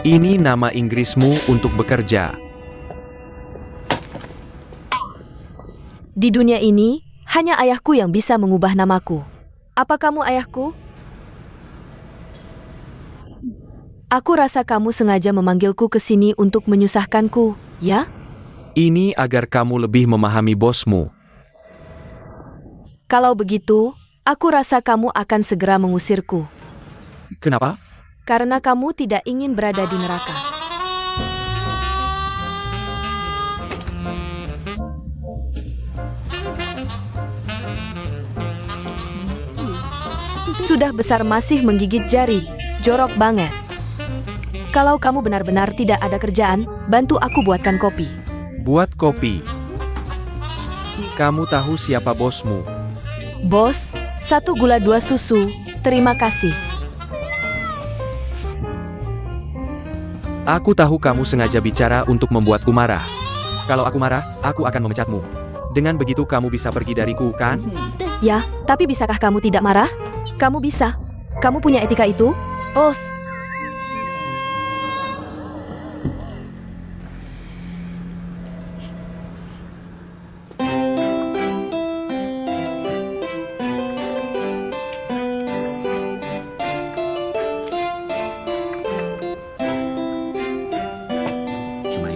Ini nama Inggrismu untuk bekerja. di dunia ini, hanya ayahku yang bisa mengubah namaku. Apa kamu ayahku? Aku rasa kamu sengaja memanggilku ke sini untuk menyusahkanku, ya? Ini agar kamu lebih memahami bosmu. Kalau begitu, aku rasa kamu akan segera mengusirku. Kenapa? Karena kamu tidak ingin berada di neraka. Sudah besar masih menggigit jari, jorok banget. Kalau kamu benar-benar tidak ada kerjaan, bantu aku buatkan kopi. Buat kopi. Kamu tahu siapa bosmu? Bos, 1 gula 2 susu, terima kasih. Aku tahu kamu sengaja bicara untuk membuatku marah. Kalau aku marah, aku akan memecatmu. Dengan begitu kamu bisa pergi dariku, kan? Ya, tapi bisakah kamu tidak marah? Kamu bisa. Kamu punya etika itu? Bos.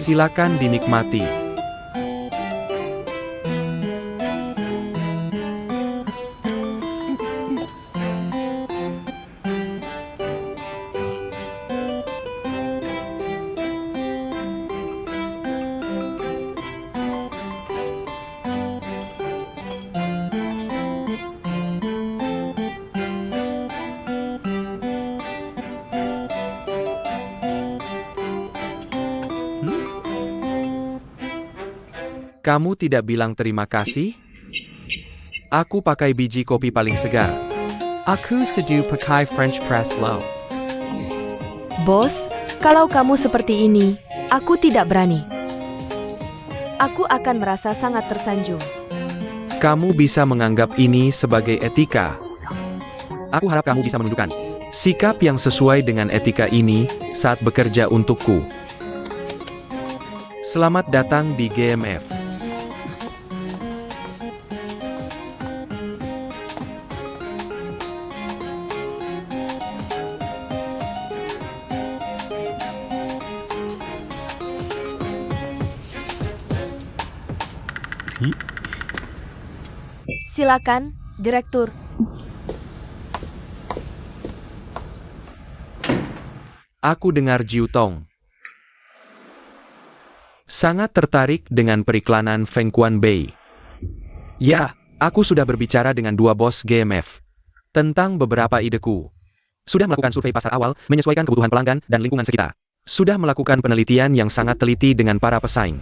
Silakan dinikmati. Kamu tidak bilang terima kasih? Aku pakai biji kopi paling segar. Aku seduh pakai French press low. Bos, kalau kamu seperti ini, aku tidak berani. Aku akan merasa sangat tersanjung. Kamu bisa menganggap ini sebagai etika. Aku harap kamu bisa menunjukkan sikap yang sesuai dengan etika ini saat bekerja untukku. Selamat datang di GMF. Silakan, Direktur. Aku dengar Jiu Tong sangat tertarik dengan periklanan Feng Quan Bei. Ya, aku sudah berbicara dengan dua bos GMF tentang beberapa ideku. Sudah melakukan survei pasar awal, menyesuaikan kebutuhan pelanggan dan lingkungan sekitar. Sudah melakukan penelitian yang sangat teliti dengan para pesaing.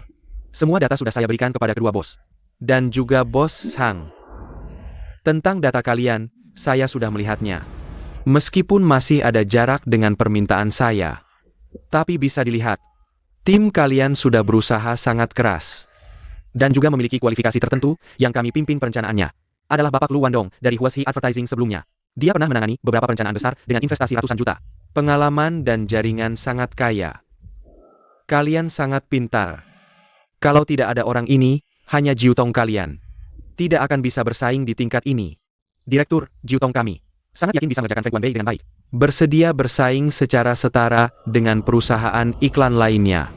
Semua data sudah saya berikan kepada kedua bos. Dan juga bos Sang. Tentang data kalian, saya sudah melihatnya. Meskipun masih ada jarak dengan permintaan saya. Tapi bisa dilihat, tim kalian sudah berusaha sangat keras. Dan juga memiliki kualifikasi tertentu yang kami pimpin perencanaannya. Adalah Bapak Lu Wandong dari Huashi Advertising sebelumnya. Dia pernah menangani beberapa perencanaan besar dengan investasi ratusan juta. Pengalaman dan jaringan sangat kaya. Kalian sangat pintar. Kalau tidak ada orang ini, hanya Jiu Tong kalian tidak akan bisa bersaing di tingkat ini. Direktur, Jiu Tong kami sangat yakin bisa mengerjakan Feng Quan Bei dengan baik. Bersedia bersaing secara setara dengan perusahaan iklan lainnya.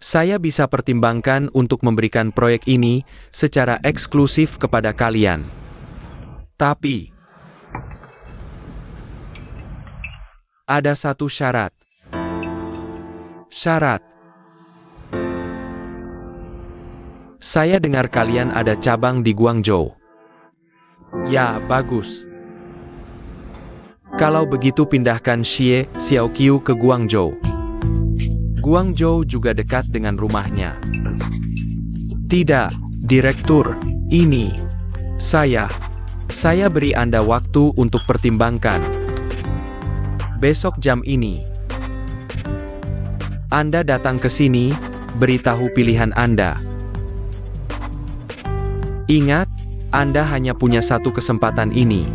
Saya bisa pertimbangkan untuk memberikan proyek ini secara eksklusif kepada kalian. Tapi ada satu syarat. Saya dengar kalian ada cabang di Guangzhou. Ya, bagus. Kalau begitu pindahkan Xie Xiaoqiu ke Guangzhou. Guangzhou juga dekat dengan rumahnya. Tidak, Direktur, ini. Saya beri Anda waktu untuk pertimbangkan. Besok jam ini. Anda datang ke sini, beritahu pilihan Anda. Ingat, Anda hanya punya satu kesempatan ini.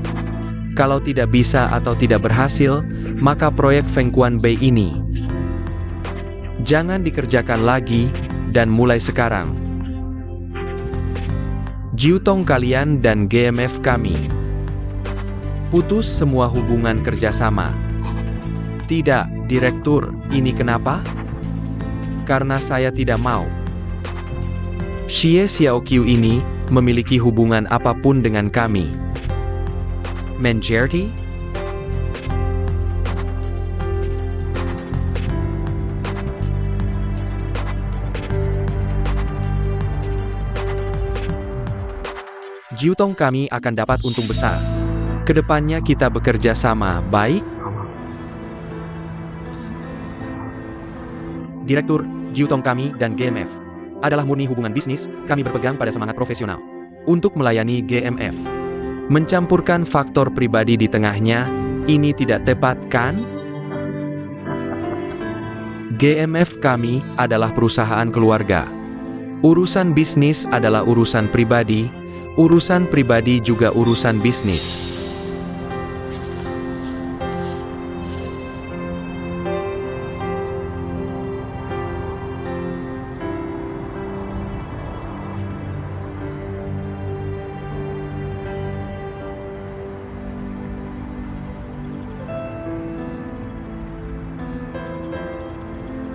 Kalau tidak bisa atau tidak berhasil, maka proyek Feng Quan Bei ini jangan dikerjakan lagi, dan mulai sekarang. Jiu Tong kalian dan GMF kami putus semua hubungan kerjasama. Tidak, Direktur, ini kenapa? Karena saya tidak mau Xie Xiaoqiu ini memiliki hubungan apapun dengan kami. Mengerti? Jiu Tong kami akan dapat untung besar. Kedepannya kita bekerja sama, baik? Direktur, Jiu Tong kami dan GMF adalah murni hubungan bisnis, kami berpegang pada semangat profesional untuk melayani GMF. Mencampurkan faktor pribadi di tengahnya, ini tidak tepat, kan? GMF kami adalah perusahaan keluarga. Urusan bisnis adalah urusan pribadi juga urusan bisnis.